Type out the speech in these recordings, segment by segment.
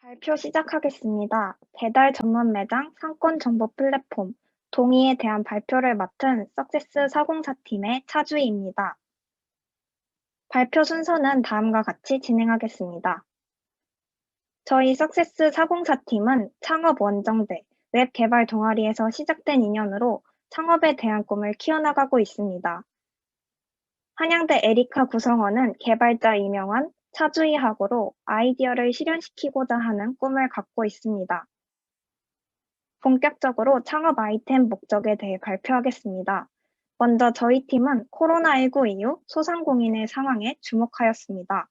발표 시작하겠습니다. 배달 전문 매장 상권 정보 플랫폼 동의에 대한 발표를 맡은 석세스 404팀의 차주희입니다. 발표 순서는 다음과 같이 진행하겠습니다. 저희 석세스 404팀은 창업 원정대 웹 개발 동아리에서 시작된 인연으로 창업에 대한 꿈을 키워나가고 있습니다. 한양대 에리카 구성원은 개발자 이명환, 차주희학으로 아이디어를 실현시키고자 하는 꿈을 갖고 있습니다. 본격적으로 창업 아이템 목적에 대해 발표하겠습니다. 먼저 저희 팀은 코로나19 이후 소상공인의 상황에 주목하였습니다.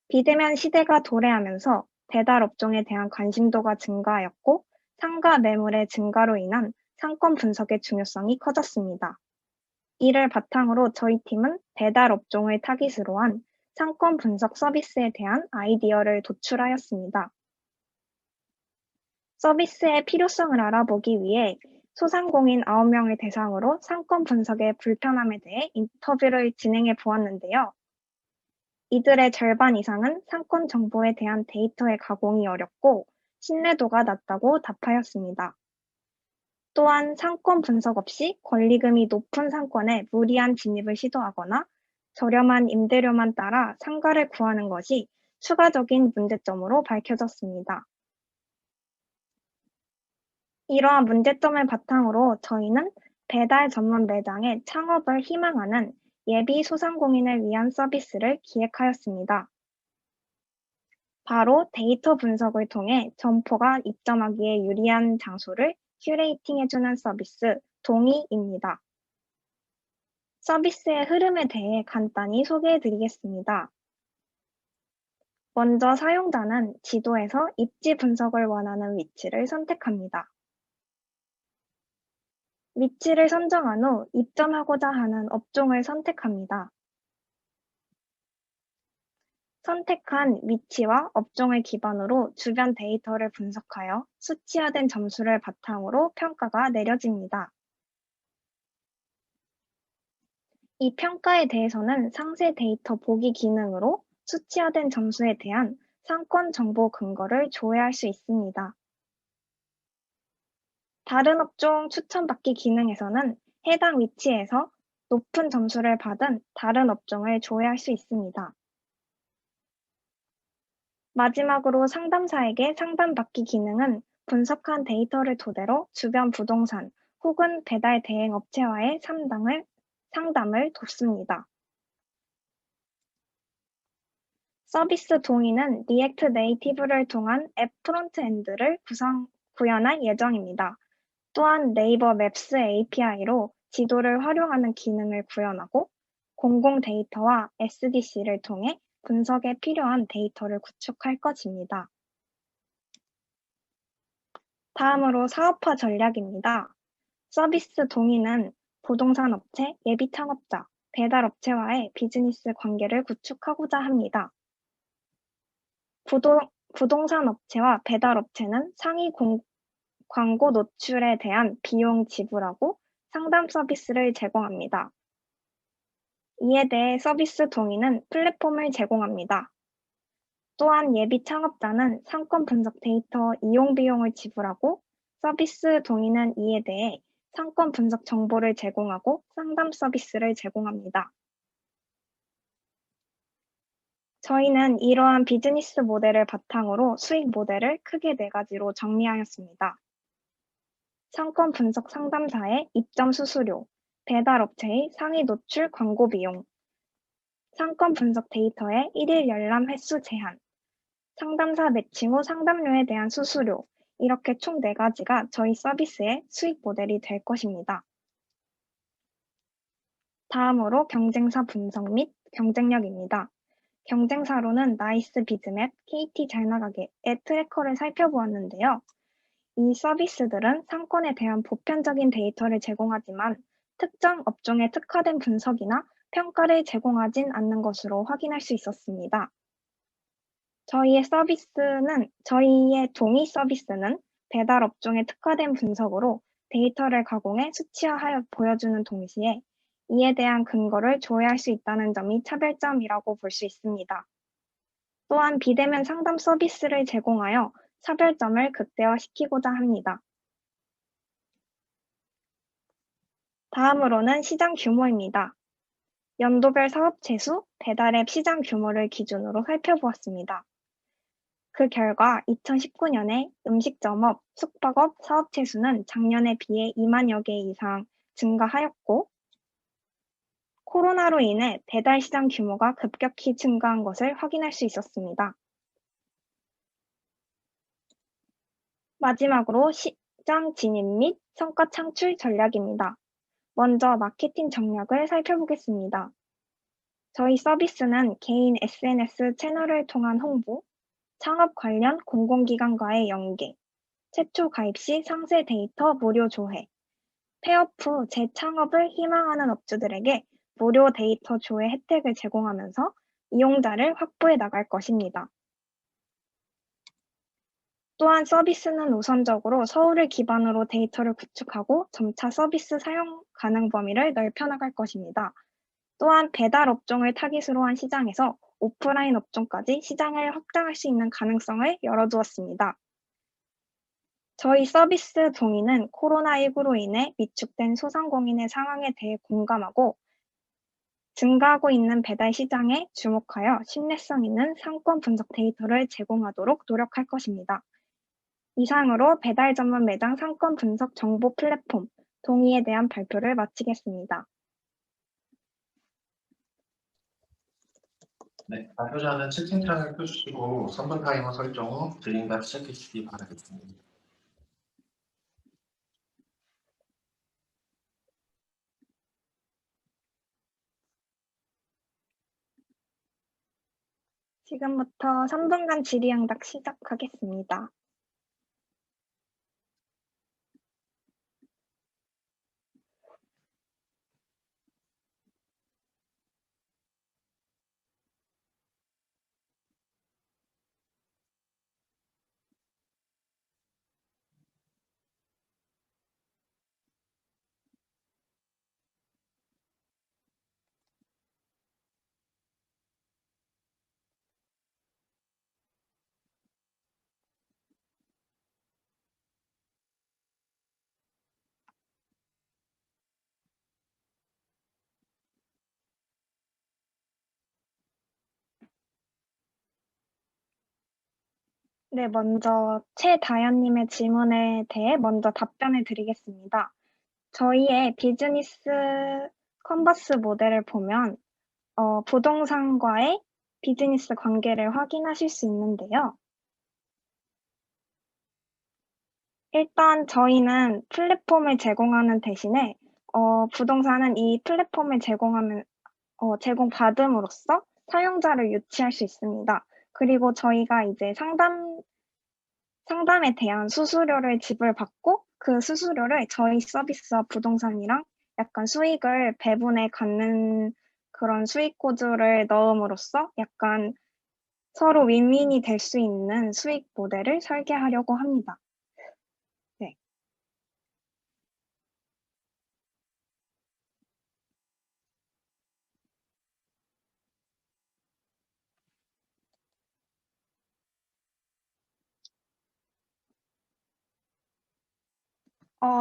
비대면 시대가 도래하면서 배달 업종에 대한 관심도가 증가하였고 상가 매물의 증가로 인한 상권 분석의 중요성이 커졌습니다. 이를 바탕으로 저희 팀은 배달 업종을 타깃으로 한 상권 분석 서비스에 대한 아이디어를 도출하였습니다. 서비스의 필요성을 알아보기 위해 소상공인 9명을 대상으로 상권 분석의 불편함에 대해 인터뷰를 진행해 보았는데요. 이들의 절반 이상은 상권 정보에 대한 데이터의 가공이 어렵고 신뢰도가 낮다고 답하였습니다. 또한 상권 분석 없이 권리금이 높은 상권에 무리한 진입을 시도하거나 저렴한 임대료만 따라 상가를 구하는 것이 추가적인 문제점으로 밝혀졌습니다. 이러한 문제점을 바탕으로 저희는 배달 전문 매장의 창업을 희망하는 예비 소상공인을 위한 서비스를 기획하였습니다. 바로 데이터 분석을 통해 점포가 입점하기에 유리한 장소를 큐레이팅해주는 서비스 동의입니다. 서비스의 흐름에 대해 간단히 소개해드리겠습니다. 먼저 사용자는 지도에서 입지 분석을 원하는 위치를 선택합니다. 위치를 선정한 후 입점하고자 하는 업종을 선택합니다. 선택한 위치와 업종을 기반으로 주변 데이터를 분석하여 수치화된 점수를 바탕으로 평가가 내려집니다. 이 평가에 대해서는 상세 데이터 보기 기능으로 수치화된 점수에 대한 상권 정보 근거를 조회할 수 있습니다. 다른 업종 추천받기 기능에서는 해당 위치에서 높은 점수를 받은 다른 업종을 조회할 수 있습니다. 마지막으로 상담사에게 상담받기 기능은 분석한 데이터를 토대로 주변 부동산 혹은 배달 대행 업체와의 상담을 돕습니다. 서비스 동의는 리액트 네이티브를 통한 앱 프론트엔드를 구현할 예정입니다. 또한 네이버 맵스 API로 지도를 활용하는 기능을 구현하고 공공 데이터와 SDC를 통해 분석에 필요한 데이터를 구축할 것입니다. 다음으로 사업화 전략입니다. 서비스 동의는 부동산 업체, 예비 창업자, 배달 업체와의 비즈니스 관계를 구축하고자 합니다. 부동산 업체와 배달 업체는 상위 광고 노출에 대한 비용 지불하고 상담 서비스를 제공합니다. 이에 대해 서비스 동의는 플랫폼을 제공합니다. 또한 예비 창업자는 상권 분석 데이터 이용 비용을 지불하고 서비스 동의는 이에 대해 상권 분석 정보를 제공하고 상담 서비스를 제공합니다. 저희는 이러한 비즈니스 모델을 바탕으로 수익 모델을 크게 4가지로 정리하였습니다. 상권 분석 상담사의 입점 수수료, 배달 업체의 상위 노출 광고 비용, 상권 분석 데이터의 1일 열람 횟수 제한, 상담사 매칭 후 상담료에 대한 수수료, 이렇게 총 4가지가 저희 서비스의 수익 모델이 될 것입니다. 다음으로 경쟁사 분석 및 경쟁력입니다. 경쟁사로는 나이스 비즈맵, KT 잘 나가게의 트래커를 살펴보았는데요. 이 서비스들은 상권에 대한 보편적인 데이터를 제공하지만 특정 업종에 특화된 분석이나 평가를 제공하진 않는 것으로 확인할 수 있었습니다. 저희의 동의 서비스는 배달 업종에 특화된 분석으로 데이터를 가공해 수치화하여 보여주는 동시에 이에 대한 근거를 조회할 수 있다는 점이 차별점이라고 볼 수 있습니다. 또한 비대면 상담 서비스를 제공하여 차별점을 극대화시키고자 합니다. 다음으로는 시장 규모입니다. 연도별 사업 재수, 배달앱 시장 규모를 기준으로 살펴보았습니다. 그 결과 2019년에 음식점업, 숙박업 사업 재수는 작년에 비해 2만여 개 이상 증가하였고, 코로나로 인해 배달 시장 규모가 급격히 증가한 것을 확인할 수 있었습니다. 마지막으로 시장 진입 및 성과 창출 전략입니다. 먼저 마케팅 전략을 살펴보겠습니다. 저희 서비스는 개인 SNS 채널을 통한 홍보, 창업 관련 공공기관과의 연계, 최초 가입 시 상세 데이터 무료 조회, 폐업 후 재창업을 희망하는 업주들에게 무료 데이터 조회 혜택을 제공하면서 이용자를 확보해 나갈 것입니다. 또한 서비스는 우선적으로 서울을 기반으로 데이터를 구축하고 점차 서비스 사용 가능 범위를 넓혀나갈 것입니다. 또한 배달 업종을 타깃으로 한 시장에서 오프라인 업종까지 시장을 확장할 수 있는 가능성을 열어두었습니다. 저희 서비스 동의는 코로나19로 인해 위축된 소상공인의 상황에 대해 공감하고 증가하고 있는 배달 시장에 주목하여 신뢰성 있는 상권 분석 데이터를 제공하도록 노력할 것입니다. 이상으로 배달 전문 매장 상권 분석 정보 플랫폼 동의에 대한 발표를 마치겠습니다. 네, 발표자는 채팅창을 켜주시고 3분 타이머 설정 후 질의응답 시작해 주시기 바라겠습니다. 지금부터 3분간 질의응답 시작하겠습니다. 네, 먼저 최다연님의 질문에 대해 먼저 답변을 드리겠습니다. 저희의 비즈니스 컨버스 모델을 보면 부동산과의 비즈니스 관계를 확인하실 수 있는데요. 일단 저희는 플랫폼을 제공하는 대신에 부동산은 이 플랫폼을 제공받음으로써 사용자를 유치할 수 있습니다. 그리고 저희가 이제 상담에 대한 수수료를 지불받고 그 수수료를 저희 서비스와 부동산이랑 약간 수익을 배분해 갖는 그런 수익 구조를 넣음으로써 약간 서로 윈윈이 될 수 있는 수익 모델을 설계하려고 합니다. 네.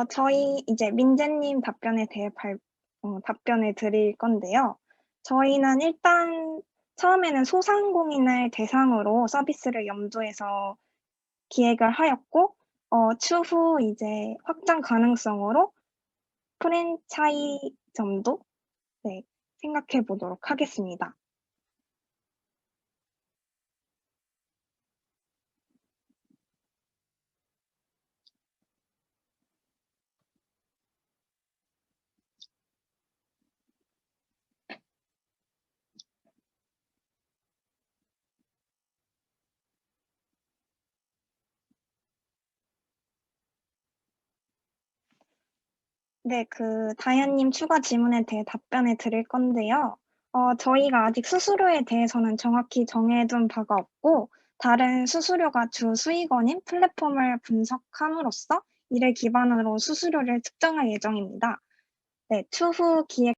저희 이제 민재님 답변에 대해 답변을 드릴 건데요. 저희는 일단 처음에는 소상공인을 대상으로 서비스를 염두해서 기획을 하였고, 추후 이제 확장 가능성으로 프랜차이점도 네, 생각해 보도록 하겠습니다. 네, 다현님 추가 질문에 대해 답변을 드릴 건데요. 저희가 아직 수수료에 대해서는 정확히 정해둔 바가 없고, 다른 수수료가 주 수익원인 플랫폼을 분석함으로써 이를 기반으로 수수료를 측정할 예정입니다. 네, 추후 기획